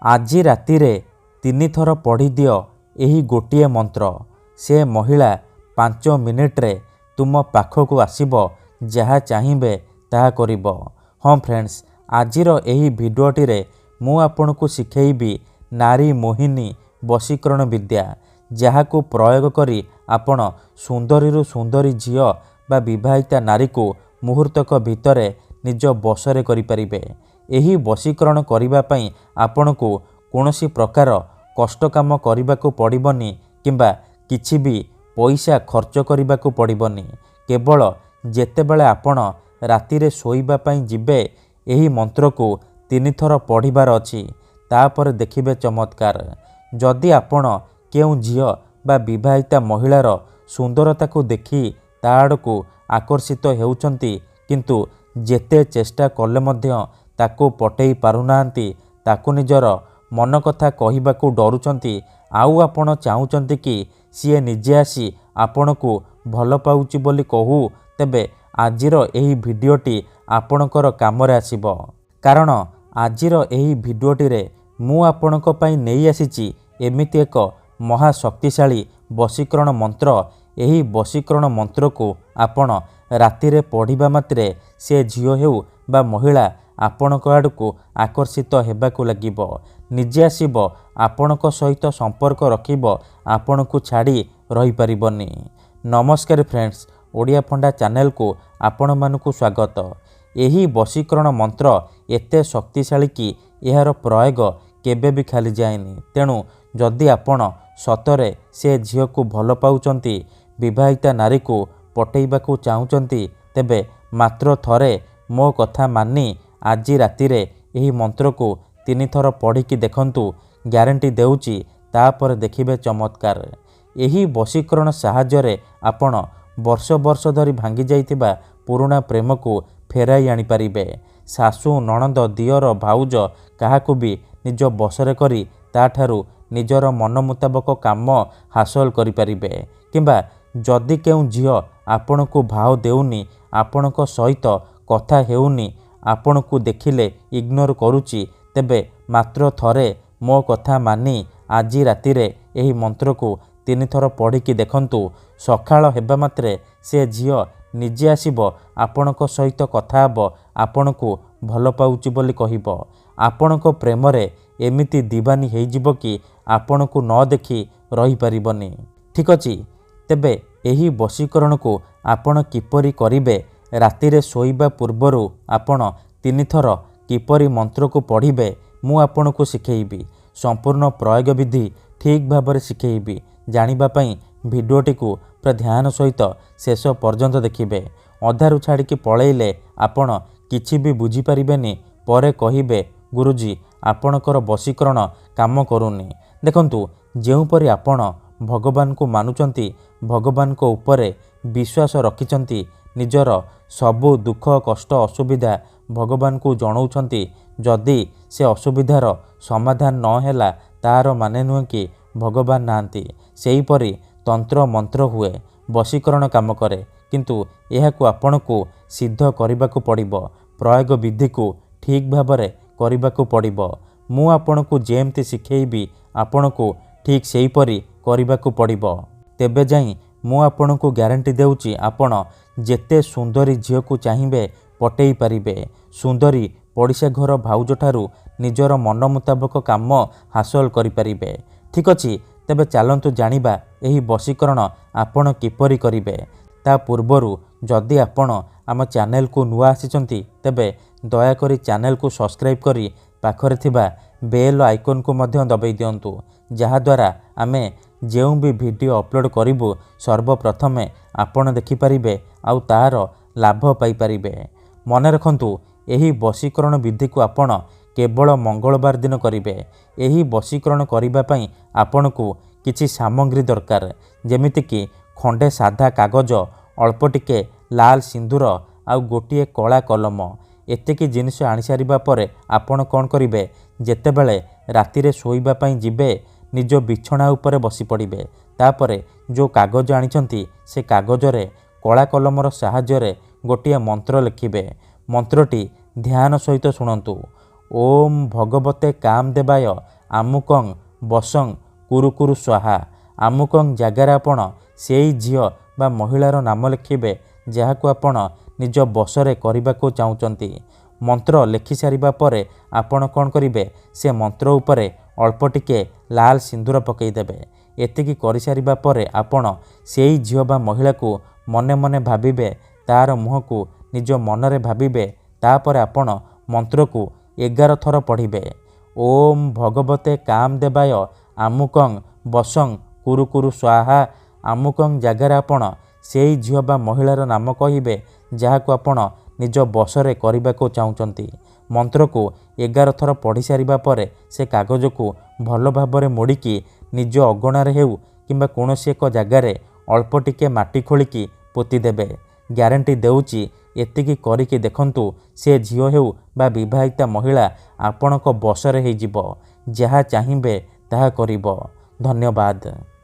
ଆଜି ରାତିରେ 3 ଥର ପଢ଼ିଦିଅ ଏହି ଗୋଟିଏ ମନ୍ତ୍ର। ସେ ମହିଳା 5 ମିନିଟ୍ରେ ତୁମ ପାଖକୁ ଆସିବ, ଯାହା ଚାହିଁବେ ତାହା କରିବ। ହଁ ଫ୍ରେଣ୍ଡସ୍, ଆଜିର ଏହି ଭିଡ଼ିଓଟିରେ ମୁଁ ଆପଣଙ୍କୁ ଶିଖେଇବି ନାରୀ ମୋହିନୀ ବଶୀକରଣ ବିଦ୍ୟା, ଯାହାକୁ ପ୍ରୟୋଗ କରି ଆପଣ ସୁନ୍ଦରୀରୁ ସୁନ୍ଦରୀ ଝିଅ ବା ବିବାହିତା ନାରୀକୁ ମୁହୂର୍ତ୍ତକ ଭିତରେ ନିଜ ବଶରେ କରିପାରିବେ। ଏହି ବଶୀକରଣ କରିବା ପାଇଁ ଆପଣଙ୍କୁ କୌଣସି ପ୍ରକାର କଷ୍ଟ କାମ କରିବାକୁ ପଡ଼ିବନି କିମ୍ବା କିଛି ବି ପଇସା ଖର୍ଚ୍ଚ କରିବାକୁ ପଡ଼ିବନି। କେବଳ ଯେତେବେଳେ ଆପଣ ରାତିରେ ଶୋଇବା ପାଇଁ ଯିବେ ଏହି ମନ୍ତ୍ରକୁ 3 ଥର ପଢ଼ିବାର ଅଛି। ତାପରେ ଦେଖିବେ ଚମତ୍କାର। ଯଦି ଆପଣ କେଉଁ ଝିଅ ବା ବିବାହିତା ମହିଳାର ସୁନ୍ଦରତାକୁ ଦେଖି ତା ଆଡ଼କୁ ଆକର୍ଷିତ ହେଉଛନ୍ତି, କିନ୍ତୁ ଯେତେ ଚେଷ୍ଟା କଲେ ମଧ୍ୟ ତାକୁ ପଟେଇ ପାରୁନାହାନ୍ତି, ତାକୁ ନିଜର ମନ କଥା କହିବାକୁ ଡରୁଛନ୍ତି, ଆଉ ଆପଣ ଚାହୁଁଛନ୍ତି କି ସିଏ ନିଜେ ଆସି ଆପଣଙ୍କୁ ଭଲ ପାଉଛି ବୋଲି କହୁ, ତେବେ ଆଜିର ଏହି ଭିଡ଼ିଓଟି ଆପଣଙ୍କର କାମରେ ଆସିବ। କାରଣ ଆଜିର ଏହି ଭିଡ଼ିଓଟିରେ ମୁଁ ଆପଣଙ୍କ ପାଇଁ ନେଇ ଆସିଛି ଏମିତି ଏକ ମହା ଶକ୍ତିଶାଳୀ ବଶୀକରଣ ମନ୍ତ୍ର। ଏହି ବଶୀକରଣ ମନ୍ତ୍ରକୁ ଆପଣ ରାତିରେ ପଢ଼ିବା ମାତ୍ରେ ସେ ଝିଅ ହେଉ ବା ମହିଳା ଆପଣଙ୍କ ଆଡ଼କୁ ଆକର୍ଷିତ ହେବାକୁ ଲାଗିବ, ନିଜେ ଆସିବ, ଆପଣଙ୍କ ସହିତ ସମ୍ପର୍କ ରଖିବ, ଆପଣଙ୍କୁ ଛାଡ଼ି ରହିପାରିବନି। ନମସ୍କାର ଫ୍ରେଣ୍ଡସ୍, ଓଡ଼ିଆ ଫଣ୍ଡା ଚ୍ୟାନେଲକୁ ଆପଣମାନଙ୍କୁ ସ୍ୱାଗତ। ଏହି ବଶୀକରଣ ମନ୍ତ୍ର ଏତେ ଶକ୍ତିଶାଳୀ କି ଏହାର ପ୍ରୟୋଗ କେବେ ବି ଖାଲି ଯାଏନି। ତେଣୁ ଯଦି ଆପଣ ସତରେ ସେ ଝିଅକୁ ଭଲ ପାଉଛନ୍ତି, ବିବାହିତା ନାରୀକୁ ପଟେଇବାକୁ ଚାହୁଁଛନ୍ତି, ତେବେ ମାତ୍ର ଥରେ ମୋ କଥା ମାନି ଆଜି ରାତିରେ ଏହି ମନ୍ତ୍ରକୁ 3 ଥର ପଢ଼ିକି ଦେଖନ୍ତୁ। ଗ୍ୟାରେଣ୍ଟି ଦେଉଛି, ତାପରେ ଦେଖିବେ ଚମତ୍କାର। ଏହି ବଶୀକରଣ ସାହାଯ୍ୟରେ ଆପଣ ବର୍ଷ ବର୍ଷ ଧରି ଭାଙ୍ଗି ଯାଇଥିବା ପୁରୁଣା ପ୍ରେମକୁ ଫେରାଇ ଆଣିପାରିବେ। ଶାଶୁ, ନଣନ୍ଦ, ଦିଅର, ଭାଉଜ କାହାକୁ ବି ନିଜ ବଶରେ କରି ତାଠାରୁ ନିଜର ମନ ମୁତାବକ କାମ ହାସଲ କରିପାରିବେ। କିମ୍ବା ଯଦି କେଉଁ ଝିଅ ଆପଣଙ୍କୁ ଭାව ଦେଉନି, ଆପଣଙ୍କ ସହିତ କଥା ହେଉନି, ଆପଣଙ୍କୁ ଦେଖିଲେ ଇଗ୍ନୋର କରୁଛି, ତେବେ ମାତ୍ର ଥରେ ମୋ କଥା ମାନି ଆଜି ରାତିରେ ଏହି ମନ୍ତ୍ରକୁ 3 ଥର ପଢ଼ିକି ଦେଖନ୍ତୁ। ସକାଳ ହେବା ମାତ୍ରେ ସେ ଝିଅ ନିଜେ ଆସିବ, ଆପଣଙ୍କ ସହିତ କଥା ହେବ, ଆପଣଙ୍କୁ ଭଲ ପାଉଛି ବୋଲି କହିବ। ଆପଣଙ୍କ ପ୍ରେମରେ ଏମିତି ଦିବାନୀ ହେଇଯିବ କି ଆପଣଙ୍କୁ ନ ଦେଖି ରହିପାରିବନି। ଠିକ୍ ଅଛି, ତେବେ ଏହି ବଶୀକରଣକୁ ଆପଣ କିପରି କରିବେ? ରାତିରେ ଶୋଇବା ପୂର୍ବରୁ ଆପଣ 3 ଥର କିପରି ମନ୍ତ୍ରକୁ ପଢ଼ିବେ ମୁଁ ଆପଣଙ୍କୁ ଶିଖେଇବି। ସମ୍ପୂର୍ଣ୍ଣ ପ୍ରୟୋଗ ବିଧି ଠିକ୍ ଭାବରେ ଶିଖେଇବି। ଜାଣିବା ପାଇଁ ଭିଡ଼ିଓଟିକୁ ପୁରା ଧ୍ୟାନ ସହିତ ଶେଷ ପର୍ଯ୍ୟନ୍ତ ଦେଖିବେ। ଅଧାରୁ ଛାଡ଼ିକି ପଳେଇଲେ ଆପଣ କିଛି ବି ବୁଝିପାରିବେନି। ପରେ କହିବେ, ଗୁରୁଜୀ ଆପଣଙ୍କର ବଶୀକରଣ କାମ କରୁନି। ଦେଖନ୍ତୁ, ଯେଉଁପରି ଆପଣ ଭଗବାନଙ୍କୁ ମାନୁଛନ୍ତି, ଭଗବାନଙ୍କ ଉପରେ ବିଶ୍ୱାସ ରଖିଛନ୍ତି, ନିଜର ସବୁ ଦୁଃଖ କଷ୍ଟ ଅସୁବିଧା ଭଗବାନଙ୍କୁ ଜଣାଉଛନ୍ତି, ଯଦି ସେ ଅସୁବିଧାର ସମାଧାନ ନ ହେଲା ତାହାର ମାନେ ନୁହେଁ କି ଭଗବାନ ନାହାନ୍ତି। ସେହିପରି ତନ୍ତ୍ର ମନ୍ତ୍ର ହୁଏ, ବଶୀକରଣ କାମ କରେ, କିନ୍ତୁ ଏହାକୁ ଆପଣଙ୍କୁ ସିଦ୍ଧ କରିବାକୁ ପଡ଼ିବ। ପ୍ରୟୋଗ ବିଧିକୁ ଠିକ୍ ଭାବରେ କରିବାକୁ ପଡ଼ିବ। ମୁଁ ଆପଣଙ୍କୁ ଯେମିତି ଶିଖେଇବି ଆପଣଙ୍କୁ ଠିକ୍ ସେହିପରି କରିବାକୁ ପଡ଼ିବ। ତେବେ ଯାଇ ମୁଁ ଆପଣଙ୍କୁ ଗ୍ୟାରେଣ୍ଟି ଦେଉଛି, ଆପଣ ଯେତେ ସୁନ୍ଦରୀ ଝିଅକୁ ଚାହିଁବେ ପଟେଇ ପାରିବେ। ସୁନ୍ଦରୀ ପଡ଼ିଶା ଘର ଭାଉଜଠାରୁ ନିଜର ମନ ମୁତାବକ କାମ ହାସଲ କରିପାରିବେ। ଠିକ୍ ଅଛି, ତେବେ ଚାଲନ୍ତୁ ଜାଣିବା ଏହି ବଶୀକରଣ ଆପଣ କିପରି କରିବେ। ତା ପୂର୍ବରୁ ଯଦି ଆପଣ ଆମ ଚ୍ୟାନେଲକୁ ନୂଆ ଆସିଛନ୍ତି, ତେବେ ଦୟାକରି ଚ୍ୟାନେଲକୁ ସବସ୍କ୍ରାଇବ୍ କରି ପାଖରେ ଥିବା ବେଲ୍ ଆଇକନ୍କୁ ମଧ୍ୟ ଦବାଇ ଦିଅନ୍ତୁ, ଯାହାଦ୍ୱାରା ଆମେ ଯେଉଁ ବି ଭିଡ଼ିଓ ଅପଲୋଡ଼ କରିବୁ ସର୍ବପ୍ରଥମେ ଆପଣ ଦେଖିପାରିବେ ଆଉ ତାହାର ଲାଭ ପାଇପାରିବେ। ମନେ ରଖନ୍ତୁ, ଏହି ବଶୀକରଣ ବିଧିକୁ ଆପଣ କେବଳ ମଙ୍ଗଳବାର ଦିନ କରିବେ। ଏହି ବଶୀକରଣ କରିବା ପାଇଁ ଆପଣଙ୍କୁ କିଛି ସାମଗ୍ରୀ ଦରକାର, ଯେମିତିକି ଖଣ୍ଡେ ସାଧା କାଗଜ, ଅଳ୍ପ ଟିକେ ଲାଲ ସିନ୍ଦୁର ଆଉ ଗୋଟିଏ କଳା କଲମ। ଏତିକି ଜିନିଷ ଆଣିସାରିବା ପରେ ଆପଣ କ'ଣ କରିବେ, ଯେତେବେଳେ ରାତିରେ ଶୋଇବା ପାଇଁ ଯିବେ ନିଜ ବିଛଣା ଉପରେ ବସି ପଡ଼ିବେ। ତାପରେ ଯେଉଁ କାଗଜ ଆଣିଛନ୍ତି ସେ କାଗଜରେ କଳା କଲମର ସାହାଯ୍ୟରେ ଗୋଟିଏ ମନ୍ତ୍ର ଲେଖିବେ। ମନ୍ତ୍ରଟି ଧ୍ୟାନ ସହିତ ଶୁଣନ୍ତୁ। ଓମ୍ ଭଗବତେ କାମଦେବାୟ ଆମୁକଂ ବଶଂ କୁରୁ କୁରୁ ସ୍ୱାହା। ଆମୁକଂ ଜାଗାରେ ଆପଣ ସେଇ ଝିଅ ବା ମହିଳାର ନାମ ଲେଖିବେ ଯାହାକୁ ଆପଣ ନିଜ ବଶରେ କରିବାକୁ ଚାହୁଁଛନ୍ତି। ମନ୍ତ୍ର ଲେଖି ସାରିବା ପରେ ଆପଣ କ'ଣ କରିବେ, ସେ ମନ୍ତ୍ର ଉପରେ ଅଳ୍ପ ଟିକେ ଲାଲ ସିନ୍ଦୁର ପକାଇଦେବେ। ଏତିକି କରିସାରିବା ପରେ ଆପଣ ସେଇ ଝିଅ ବା ମହିଳାକୁ ମନେ ମନେ ଭାବିବେ, ତାର ମୁହଁକୁ ନିଜ ମନରେ ଭାବିବେ। ତାପରେ ଆପଣ ମନ୍ତ୍ରକୁ 11 ଥର ପଢ଼ିବେ। ଓମ୍ ଭଗବତେ କାମଦେବାୟ ଆମୁକଂ ବଶଂ କୁରୁ କୁରୁ ସ୍ୱାହା। ଆମୁକଂ ଜାଗାରେ ଆପଣ ସେଇ ଝିଅ ବା ମହିଳାର ନାମ କହିବେ ଯାହାକୁ ଆପଣ ନିଜ ବଶରେ କରିବାକୁ ଚାହୁଁଛନ୍ତି। ମନ୍ତ୍ରକୁ 11 ଥର ପଢ଼ି ସାରିବା ପରେ ସେ କାଗଜକୁ ଭଲ ଭାବରେ ମୋଡ଼ିକି ନିଜ ଅଗଣାରେ ହେଉ କିମ୍ବା କୌଣସି ଏକ ଜାଗାରେ ଅଳ୍ପ ଟିକେ ମାଟି ଖୋଳିକି ପୋତିଦେବେ। ଗ୍ୟାରେଣ୍ଟି ଦେଉଛି, ଏତିକି କରିକି ଦେଖନ୍ତୁ, ସେ ଝିଅ ହେଉ ବା ବିବାହିତା ମହିଳା ଆପଣଙ୍କ ବଶରେ ହେଇଯିବ। ଯାହା ଚାହିଁବେ ତାହା କରିବ। ଧନ୍ୟବାଦ।